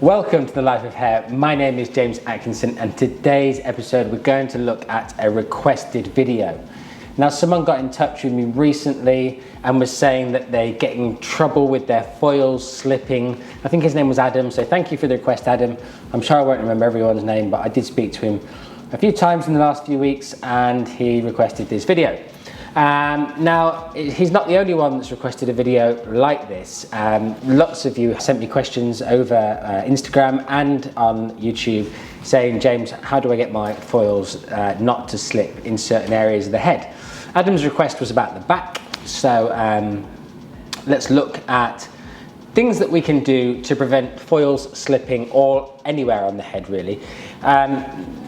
Welcome to The Life of Hair. My name is James Atkinson, and today's episode we're going to look at a requested video. Now, someone got in touch with me recently and was saying that they get in trouble with their foils slipping. I think his name was Adam, so thank you for the request, Adam. I'm sure I won't remember everyone's name, but I did speak to him a few times in the last few weeks and he requested this video. Now, he's not the only one that's requested a video like this. Lots of you sent me questions over Instagram and on YouTube saying, James, how do I get my foils not to slip in certain areas of the head? Adam's request was about the back, so let's look at things that we can do to prevent foils slipping or anywhere on the head, really.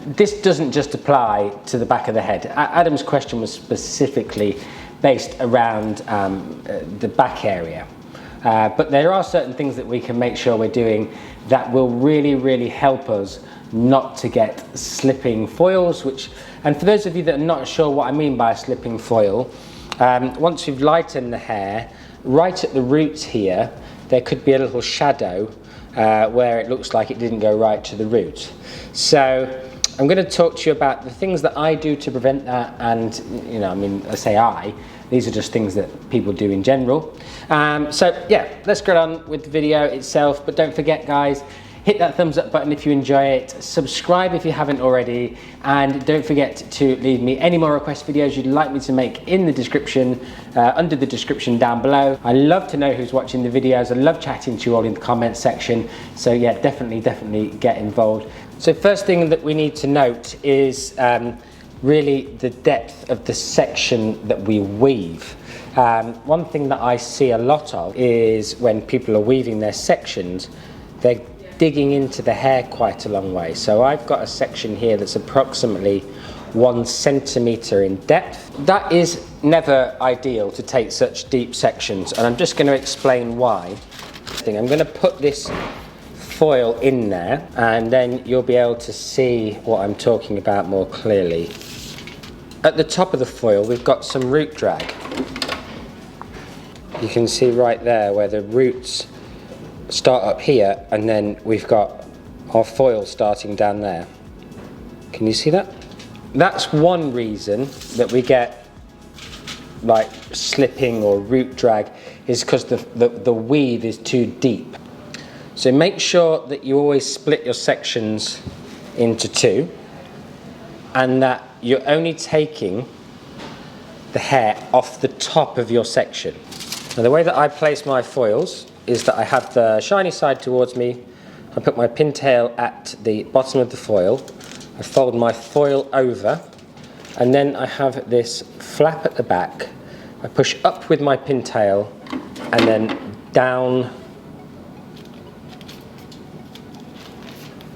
This doesn't just apply to the back of the head. Adam's question was specifically based around the back area. But there are certain things that we can make sure we're doing that will really help us not to get slipping foils. And for those of you that are not sure what I mean by a slipping foil, once you've lightened the hair, right at the roots here, there could be a little shadow where it looks like it didn't go right to the root. So I'm going to talk to you about the things that I do to prevent that, and these are just things that people do in general. So yeah, let's get on with the video itself, but don't forget, guys, hit that thumbs up button if you enjoy it, subscribe if you haven't already, and don't forget to leave me any more request videos you'd like me to make in the description, under the description down below. I love to know who's watching the videos. I love chatting to you all in the comments section, so yeah, definitely get involved. So first thing that we need to note is really the depth of the section that we weave. One thing that I see a lot of is when people are weaving their sections, they're digging into the hair quite a long way. So I've got a section here that's approximately 1 centimetre in depth. That is never ideal to take such deep sections, and I'm just going to explain why. I'm going to put this foil in there and then you'll be able to see what I'm talking about more clearly. At the top of the foil we've got some root drag. You can see right there where the roots start up here, and then we've got our foil starting down there. Can you see that? That's one reason that we get like slipping or root drag, is because the weave is too deep. So make sure that you always split your sections into 2 and that you're only taking the hair off the top of your section. Now, the way that I place my foils is that I have the shiny side towards me, I put my pintail at the bottom of the foil, I fold my foil over, and then I have this flap at the back. I push up with my pintail and then down,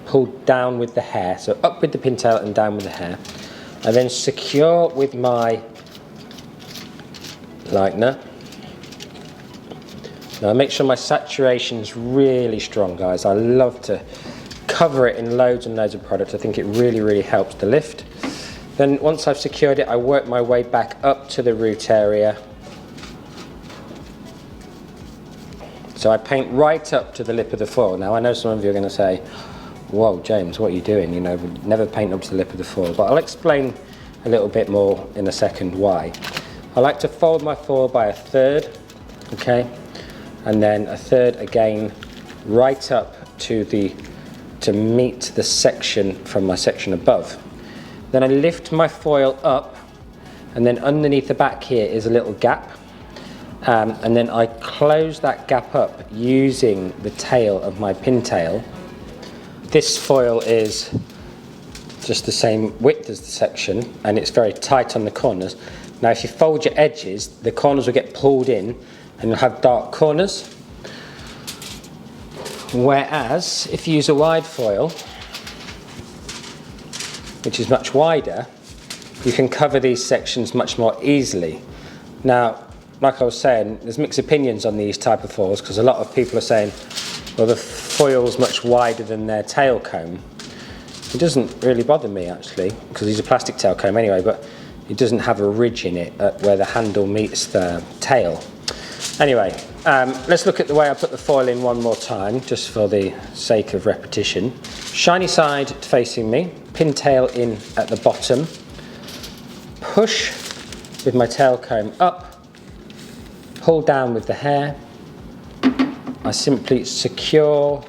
pull down with the hair. So up with the pintail and down with the hair. I then secure with my lightener. Now make sure my saturation is really strong, guys. I love to cover it in loads and loads of product. I think it really helps the lift. Then once I've secured it, I work my way back up to the root area. So I paint right up to the lip of the foil. Now I know some of you are going to say, whoa, James, what are you doing? You know, never paint up to the lip of the foil. But I'll explain a little bit more in a second why. I like to fold my foil by 1/3, okay? And then 1/3 again, right up to meet the section from my section above. Then I lift my foil up, and then underneath the back here is a little gap, and then I close that gap up using the tail of my pintail. This foil is just the same width as the section, and it's very tight on the corners. Now if you fold your edges, the corners will get pulled in and you'll have dark corners. Whereas if you use a wide foil, which is much wider, you can cover these sections much more easily. Now, like I was saying, there's mixed opinions on these type of foils, because a lot of people are saying, well, the foil's much wider than their tail comb. It doesn't really bother me actually, because these are plastic tail comb anyway, but it doesn't have a ridge in it where the handle meets the tail. Anyway, Let's look at the way I put the foil in one more time, just for the sake of repetition. Shiny side facing me, pintail in at the bottom, push with my tail comb up, pull down with the hair. I simply secure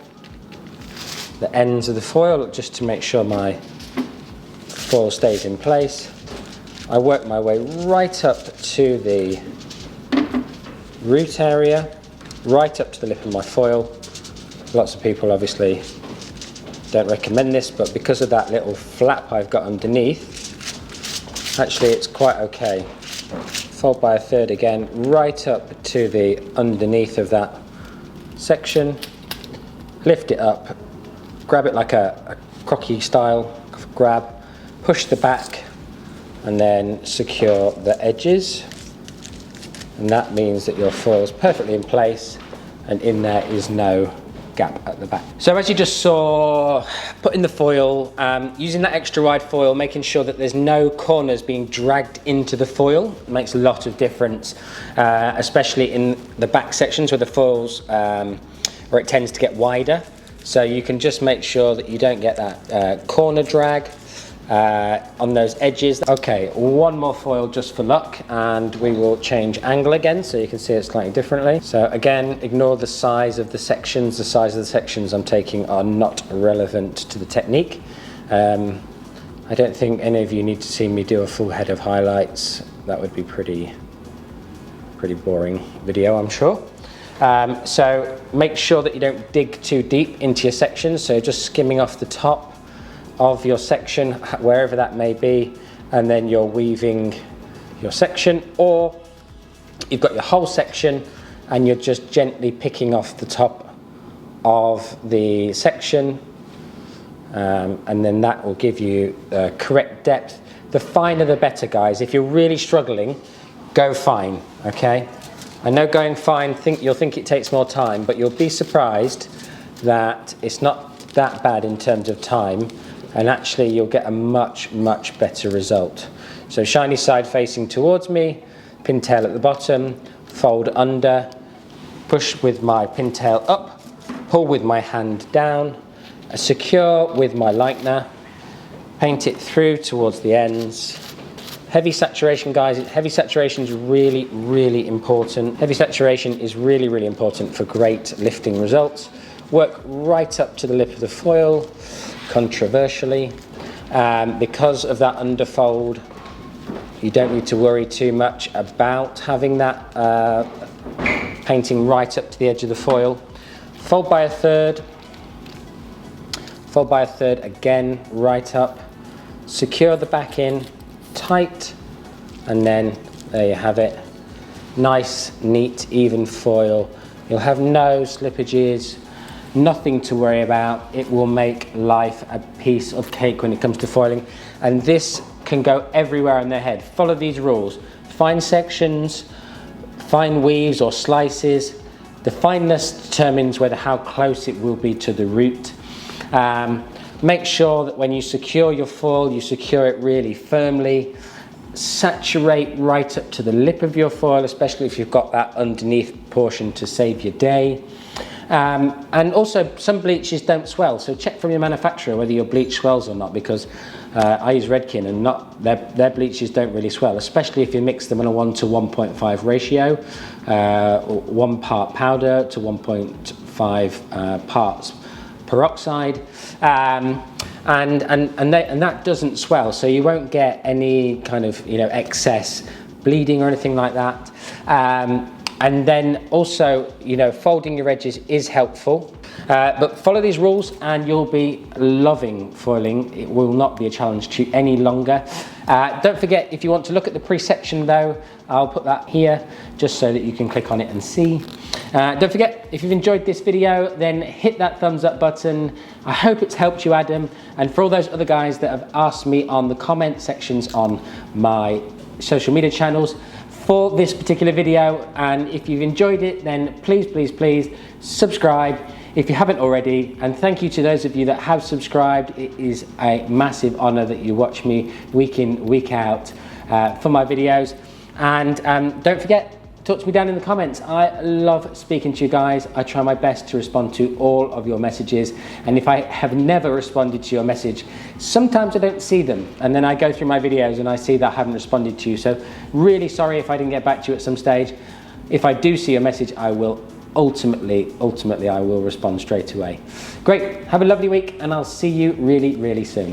the ends of the foil just to make sure my foil stays in place. I work my way right up to the root area, right up to the lip of my foil. Lots of people obviously don't recommend this, but because of that little flap I've got underneath, actually it's quite okay. Fold by a third again, right up to the underneath of that section, lift it up, grab it like a crocky style grab, push the back, and then secure the edges. And that means that your foil is perfectly in place and in there is no gap at the back. So as you just saw, putting the foil, using that extra wide foil, making sure that there's no corners being dragged into the foil makes a lot of difference, especially in the back sections where the foils, where it tends to get wider. So you can just make sure that you don't get that corner drag on those edges. Okay, one more foil just for luck and we will change angle again so you can see it slightly differently. So again, ignore the size of the sections. The size of the sections I'm taking are not relevant to the technique. I don't think any of you need to see me do a full head of highlights. That would be pretty boring video, I'm sure. So make sure that you don't dig too deep into your sections, so just skimming off the top of your section, wherever that may be, and then you're weaving your section, or you've got your whole section and you're just gently picking off the top of the section, and then that will give you the correct depth. The finer the better, guys. If you're really struggling, go fine, okay? I know going fine, you'll think it takes more time, but you'll be surprised that it's not that bad in terms of time, and actually you'll get a much better result. So shiny side facing towards me, pintail at the bottom, fold under, push with my pintail up, pull with my hand down, secure with my lightener, paint it through towards the ends. Heavy saturation, guys. Heavy saturation is really important. Heavy saturation is really important for great lifting results. Work right up to the lip of the foil, controversially. Because of that underfold, you don't need to worry too much about having that painting right up to the edge of the foil. Fold by a third again, right up. Secure the back in tight, and then there you have it. Nice, neat, even foil. You'll have no slippages, nothing to worry about. It will make life a piece of cake when it comes to foiling, and this can go everywhere on their head. Follow these rules. Fine sections, fine weaves or slices. The fineness determines how close it will be to the root. Make sure that when you secure your foil, you secure it really firmly. Saturate right up to the lip of your foil, especially if you've got that underneath portion to save your day. And also, some bleaches don't swell, so check from your manufacturer whether your bleach swells or not, because I use Redken and their bleaches don't really swell, especially if you mix them in a 1 to 1.5 ratio, 1 part powder to 1.5 parts peroxide, and that doesn't swell, so you won't get any kind of excess bleeding or anything like that. And then also, folding your edges is helpful, but follow these rules and you'll be loving foiling. It will not be a challenge to you any longer. Don't forget, if you want to look at the pre-section though, I'll put that here just so that you can click on it and see. Don't forget, if you've enjoyed this video, then hit that thumbs up button. I hope it's helped you, Adam. And for all those other guys that have asked me on the comment sections on my social media channels for this particular video, and if you've enjoyed it, then please subscribe if you haven't already. And thank you to those of you that have subscribed. It is a massive honor that you watch me week in, week out for my videos. And don't forget, talk to me down in the comments. I love speaking to you guys. I try my best to respond to all of your messages. And if I have never responded to your message, sometimes I don't see them. And then I go through my videos and I see that I haven't responded to you. So really sorry if I didn't get back to you at some stage. If I do see your message, I will ultimately I will respond straight away. Great, have a lovely week and I'll see you really, really soon.